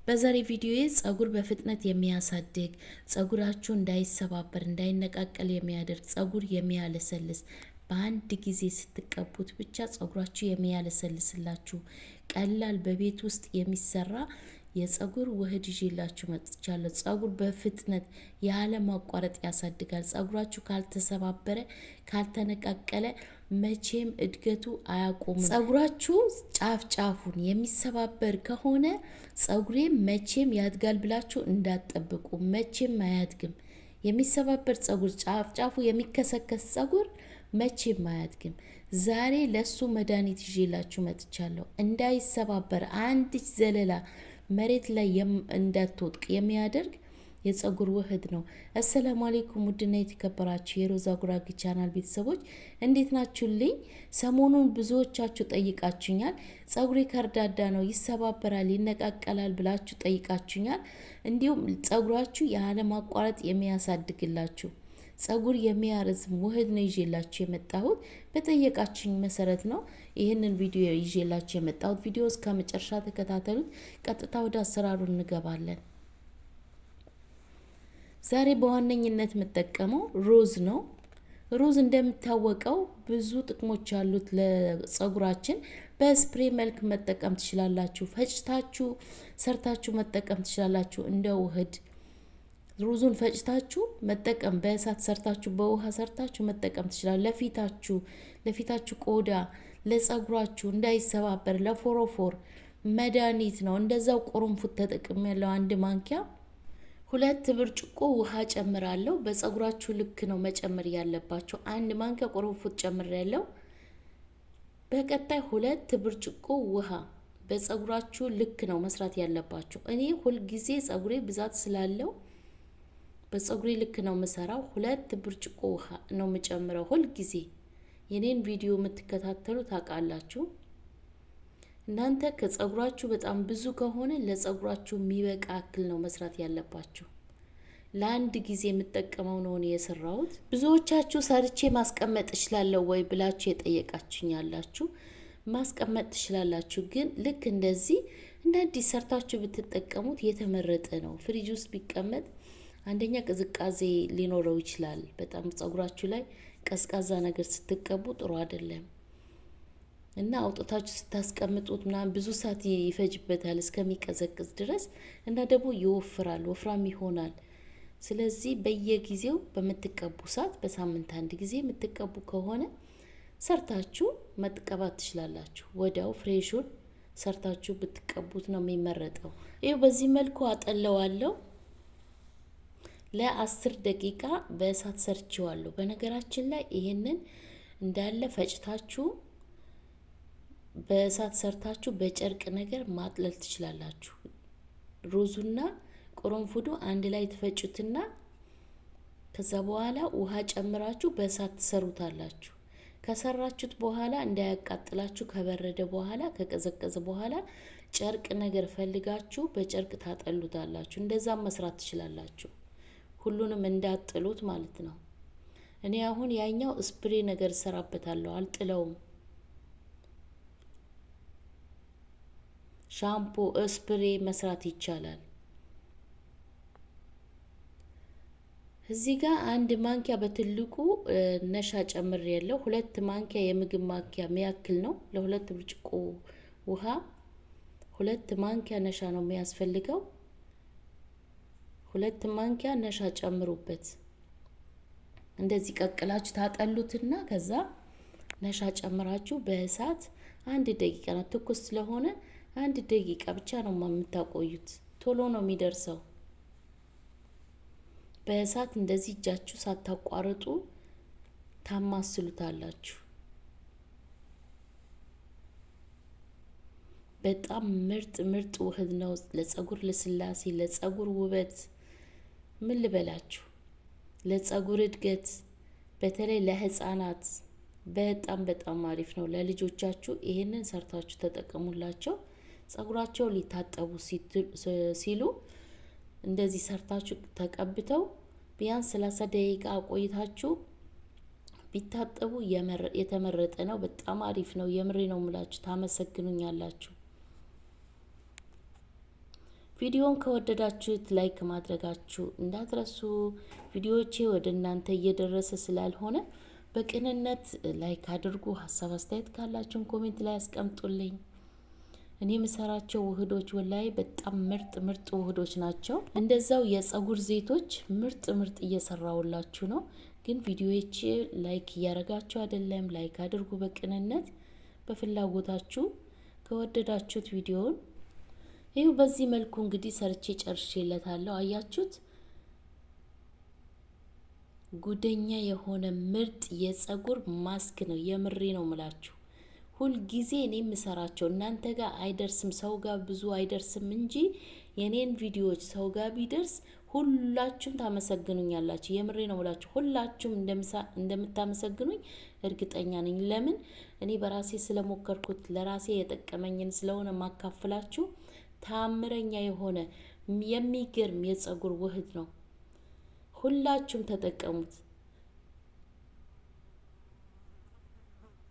በዛሬ ቪዲዮዬ ጸጉር በፍጥነት የሚያሳድግ ጸጉራችሁ እንዳይሰባበር እንዳይነቃቀል የሚያደርግ ጸጉር የሚያለሰልስ በአንድ ጊዜ ስትቀቡት ብቻ ጸጉራችሁ የሚያለሰልስላችሁ ቀላል በቤት ውስጥ የሚሰራ የጸጉር ውህድ ይዤላችሁ መጥቻለሁ። ጸጉር በፍጥነት ያለ ማቋረጥ ያሳድጋል። ጸጉራችሁ ካልተሰባበረ ካልተነቃቀለ መቼም እድገቱ አያቆምም። ጸጉራችሁ ጫፍ ጫፉን የሚሰባበር ከሆነ ጸጉሬ መቼም ያድጋል ብላችሁ እንዳትጠብቁ። መቼም አያድግም። የሚሰባበር ጸጉር ጫፍ ጫፉ የሚከሰከስ ጸጉር መቼም አያድግም። ዛሬ ለሱ መድኃኒት ይዤላችሁ መጥቻለሁ። እንዳይሰባበር አንድ ዘለላ መሬት ላይ እንዳትወድቅ የሚያደርግ የጸጉር ውህድ ነው። አሰላሙ አለይኩም ውድና የተከበራችሁ የሮዛ ጉራጌ ቻናል ቤተሰቦች እንዴት ናችሁልኝ? ሰሞኑን ብዙዎቻችሁ ጠይቃችሁኛል። ጸጉሬ ከርዳዳ ነው፣ ይሰባበራል፣ ይነቃቀላል ብላችሁ ጠይቃችሁኛል። እንዲሁም ጸጉራችሁ ያለ ማቋረጥ የሚያሳድግላችሁ ጸጉር የሚያረዝም ውህድ ነው ይዤላችሁ የመጣሁት። በጠየቃችሁኝ መሰረት ነው ይህንን ቪዲዮ ይዤላችሁ የመጣሁት። ቪዲዮ እስከ መጨረሻ ተከታተሉት። ቀጥታ ወደ አሰራሩ እንገባለን። ዛሬ በዋነኝነት የምጠቀመው ሮዝ ነው። ሮዝ እንደሚታወቀው ብዙ ጥቅሞች አሉት ለጸጉራችን። በስፕሬ መልክ መጠቀም ትችላላችሁ፣ ፈጭታችሁ ሰርታችሁ መጠቀም ትችላላችሁ። እንደ ውህድ ሮዙን ፈጭታችሁ መጠቀም፣ በእሳት ሰርታችሁ በውሃ ሰርታችሁ መጠቀም ትችላላችሁ። ለፊታችሁ ቆዳ፣ ለጸጉራችሁ እንዳይሰባበር ለፎሮፎር መድኃኒት ነው። እንደዛው ቁርንፉድ ተጠቅም ያለው 1 ማንኪያ 2 ብርጭቆ ውሃ ጨምራለሁ። በጸጉራችሁ ልክ ነው መጨመር ያለባችሁ። 1 ማንኪያ ቁርንፉድ ጨምሬያለሁ። በቀጣይ 2 ብርጭቆ ውሃ በጸጉራችሁ ልክ ነው መስራት ያለባችሁ። እኔ ሁልጊዜ ጸጉሬ ብዛት ስላለው በጸጉሬ ልክ ነው የምሰራው። 2 ብርጭቆ ውሃ ነው የምጨምረው ሁልጊዜ። የኔን ቪዲዮ የምትከታተሉ ታውቃላችሁ። እናንተ ከጸጉራችሁ በጣም ብዙ ከሆነ ለጸጉራችሁ የሚበቃ አክል ነው መስራት ያለባችሁ። ለአንድ ጊዜ የምጠቀመው ነው የሰራሁት። ብዙዎቻችሁ ሰርቼ ማስቀመጥ እችላለሁ ወይ ብላችሁ የጠየቃችሁኝ ያላችሁ፣ ማስቀመጥ ትችላላችሁ። ግን ልክ እንደዚህ እንደ አዲስ ሰርታችሁ ብትጠቀሙት የተመረጠ ነው። ፍሪጅ ውስጥ ቢቀመጥ አንደኛ ቅዝቃዜ ሊኖረው ይችላል። በጣም ጸጉራችሁ ላይ ቀዝቃዛ ነገር ስትቀቡ ጥሩ አይደለም እና አውጥታችሁ ስታስቀምጡት ምናምን ብዙ ሰዓት ይፈጅበታል እስከሚቀዘቅዝ ድረስ እና ደግሞ ይወፍራል፣ ወፍራም ይሆናል። ስለዚህ በየጊዜው በምትቀቡ ሰዓት በሳምንት 1 ጊዜ የምትቀቡ ከሆነ ሰርታችሁ መጥቀባት ትችላላችሁ። ወዲያው ፍሬሹን ሰርታችሁ ብትቀቡት ነው የሚመረጠው። ይሄው በዚህ መልኩ አጠለዋለሁ። ለ10 ደቂቃ በእሳት ሰርቼዋለሁ። በነገራችን ላይ ይሄንን እንዳለ ፈጭታችሁ በእሳት ሰርታችሁ በጨርቅ ነገር ማጥለል ትችላላችሁ። ሮዙና ቁርንፉዱ አንድ ላይ ትፈጩትና ከዛ በኋላ ውሃ ጨምራችሁ በእሳት ትሰሩታላችሁ። ከሰራችሁት በኋላ እንዳያቃጥላችሁ ከበረደ በኋላ ከቀዘቀዘ በኋላ ጨርቅ ነገር ፈልጋችሁ በጨርቅ ታጠሉታላችሁ። እንደዛም መስራት ትችላላችሁ። ሁሉንም እንዳጥሉት ማለት ነው። እኔ አሁን ያኛው ስፕሬ ነገር ሰራበታለሁ፣ አልጥለውም። ሻምፖ ስፕሬ መስራት ይቻላል። እዚህ ጋር 1 ማንኪያ በትልቁ ነሻ ጨምሬያለሁ። 2 ማንኪያ የምግብ ማንኪያ የሚያክል ነው። ለ2 ብርጭቆ ውሃ 2 ማንኪያ ነሻ ነው የሚያስፈልገው። 2 ማንኪያ ነሻ ጨምሩበት። እንደዚህ ቀቅላችሁ ታጠሉትና ከዛ ነሻ ጨምራችሁ በእሳት 1 ደቂቃ ነው። ትኩስ ስለሆነ 1 ደቂቃ ብቻ ነው የምታቆዩት። ቶሎ ነው የሚደርሰው። በእሳት እንደዚህ እጃችሁ ሳታቋርጡ ታማስሉታላችሁ። በጣም ምርጥ ውህድ ነው ለጸጉር ልስላሴ፣ ለጸጉር ውበት፣ ምን ልበላችሁ፣ ለጸጉር እድገት፣ በተለይ ለህፃናት በጣም አሪፍ ነው። ለልጆቻችሁ ይሄንን ሰርታችሁ ተጠቀሙላቸው። ጸጉራቸው ሊታጠቡ ሲሉ እንደዚህ ሰርታችሁ ተቀብተው ቢያንስ 30 ደቂቃ ቆይታችሁ ቢታጠቡ የተመረጠ ነው። በጣም አሪፍ ነው። የምሬ ነው የምላችሁ፣ ታመሰግኑኛላችሁ። ቪዲዮን ከወደዳችሁት ላይክ ማድረጋችሁ እንዳትረሱ። ቪዲዮዎቼ ወደ እናንተ እየደረሰ ስላልሆነ በቅንነት ላይክ አድርጉ። ሀሳብ አስተያየት ካላችሁን ኮሜንት ላይ አስቀምጡልኝ። እኔ የምሰራቸው ውህዶች ወላይ በጣም ምርጥ ምርጥ ውህዶች ናቸው። እንደዛው የጸጉር ዘይቶች ምርጥ ምርጥ እየሰራውላችሁ ነው። ግን ቪዲዮዎቼ ላይክ እያረጋችሁ አይደለም። ላይክ አድርጉ በቅንነት በፍላጎታችሁ ከወደዳችሁት ቪዲዮውን ይሄው በዚህ መልኩ እንግዲህ ሰርቼ ጨርሼለታለሁ። አያችሁት? ጉደኛ የሆነ ምርጥ የጸጉር ማስክ ነው። የምሬ ነው ምላችሁ። ሁል ጊዜ እኔ የምሰራቸው እናንተ ጋር አይደርስም፣ ሰው ጋር ብዙ አይደርስም እንጂ የኔን ቪዲዮዎች ሰው ጋር ቢደርስ ሁላችሁም ታመሰግኑኛላችሁ። የምሬ ነው ምላችሁ። ሁላችሁም እንደምታመሰግኑኝ እርግጠኛ ነኝ። ለምን? እኔ በራሴ ስለሞከርኩት ለራሴ የጠቀመኝን ስለሆነ ማካፍላችሁ። ታምረኛ የሆነ የሚገርም የጸጉር ውህድ ነው። ሁላችሁም ተጠቀሙት።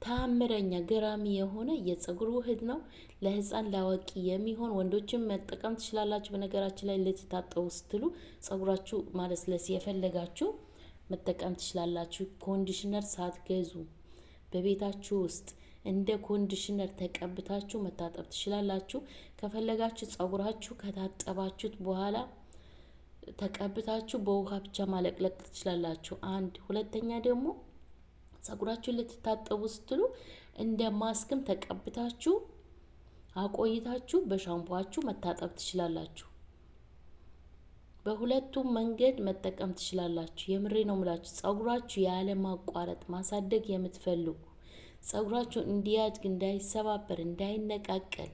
ታምረኛ ገራሚ የሆነ የጸጉር ውህድ ነው። ለህፃን ላዋቂ የሚሆን ወንዶችም መጠቀም ትችላላችሁ። በነገራችን ላይ ልትታጠቡ ስትሉ ጸጉራችሁ ማለስለስ የፈለጋችሁ መጠቀም ትችላላችሁ። ኮንዲሽነር ሳትገዙ በቤታችሁ ውስጥ እንደ ኮንዲሽነር ተቀብታችሁ መታጠብ ትችላላችሁ። ከፈለጋችሁ ጸጉራችሁ ከታጠባችሁት በኋላ ተቀብታችሁ በውሃ ብቻ ማለቅለቅ ትችላላችሁ። አንድ ሁለተኛ ደግሞ ጸጉራችሁን ልትታጠቡ ስትሉ እንደ ማስክም ተቀብታችሁ አቆይታችሁ በሻምፖአችሁ መታጠብ ትችላላችሁ። በሁለቱም መንገድ መጠቀም ትችላላችሁ። የምሬ ነው ምላችሁ። ጸጉራችሁ ያለ ማቋረጥ ማሳደግ የምትፈልጉ ጸጉራችሁ እንዲያድግ፣ እንዳይሰባበር፣ እንዳይነቃቀል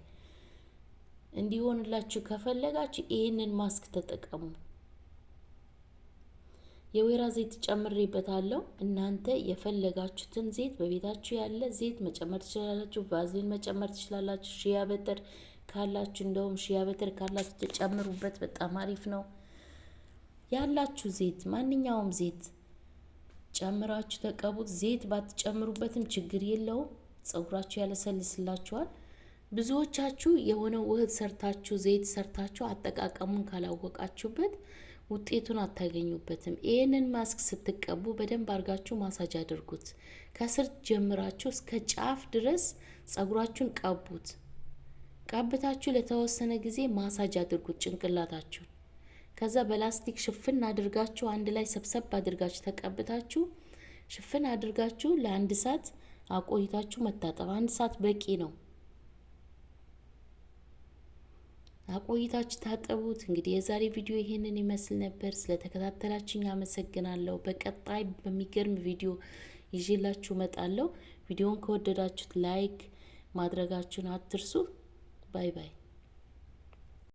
እንዲሆንላችሁ ከፈለጋችሁ ይህንን ማስክ ተጠቀሙ። የወይራ ዘይት ጨምሬበታለሁ። እናንተ የፈለጋችሁትን ዘይት በቤታችሁ ያለ ዘይት መጨመር ትችላላችሁ። ቫዝሊን መጨመር ትችላላችሁ። ሺያ በተር ካላችሁ እንደውም ሺያ በተር ካላችሁ ተጨምሩበት። በጣም አሪፍ ነው። ያላችሁ ዘይት ማንኛውም ዘይት ጨምራችሁ ተቀቡት። ዘይት ባትጨምሩበትም ችግር የለውም። ጸጉራችሁ ያለሰልስላችኋል። ብዙዎቻችሁ የሆነ ውህድ ሰርታችሁ ዘይት ሰርታችሁ አጠቃቀሙን ካላወቃችሁበት ውጤቱን አታገኙበትም። ይሄንን ማስክ ስትቀቡ በደንብ አርጋችሁ ማሳጅ አድርጉት። ከስር ጀምራችሁ እስከ ጫፍ ድረስ ጸጉራችሁን ቀቡት። ቀብታችሁ ለተወሰነ ጊዜ ማሳጅ አድርጉት ጭንቅላታችሁን። ከዛ በላስቲክ ሽፍን አድርጋችሁ አንድ ላይ ሰብሰብ አድርጋችሁ ተቀብታችሁ ሽፍን አድርጋችሁ ለአንድ ሰዓት አቆይታችሁ መታጠብ። አንድ ሰዓት በቂ ነው። አቆይታችሁ ታጠቡት። እንግዲህ የዛሬ ቪዲዮ ይሄንን ይመስል ነበር። ስለተከታተላችሁኝ አመሰግናለሁ። በቀጣይ በሚገርም ቪዲዮ ይዤላችሁ እመጣለሁ። ቪዲዮውን ከወደዳችሁት ላይክ ማድረጋችሁን አትርሱ። ባይ ባይ።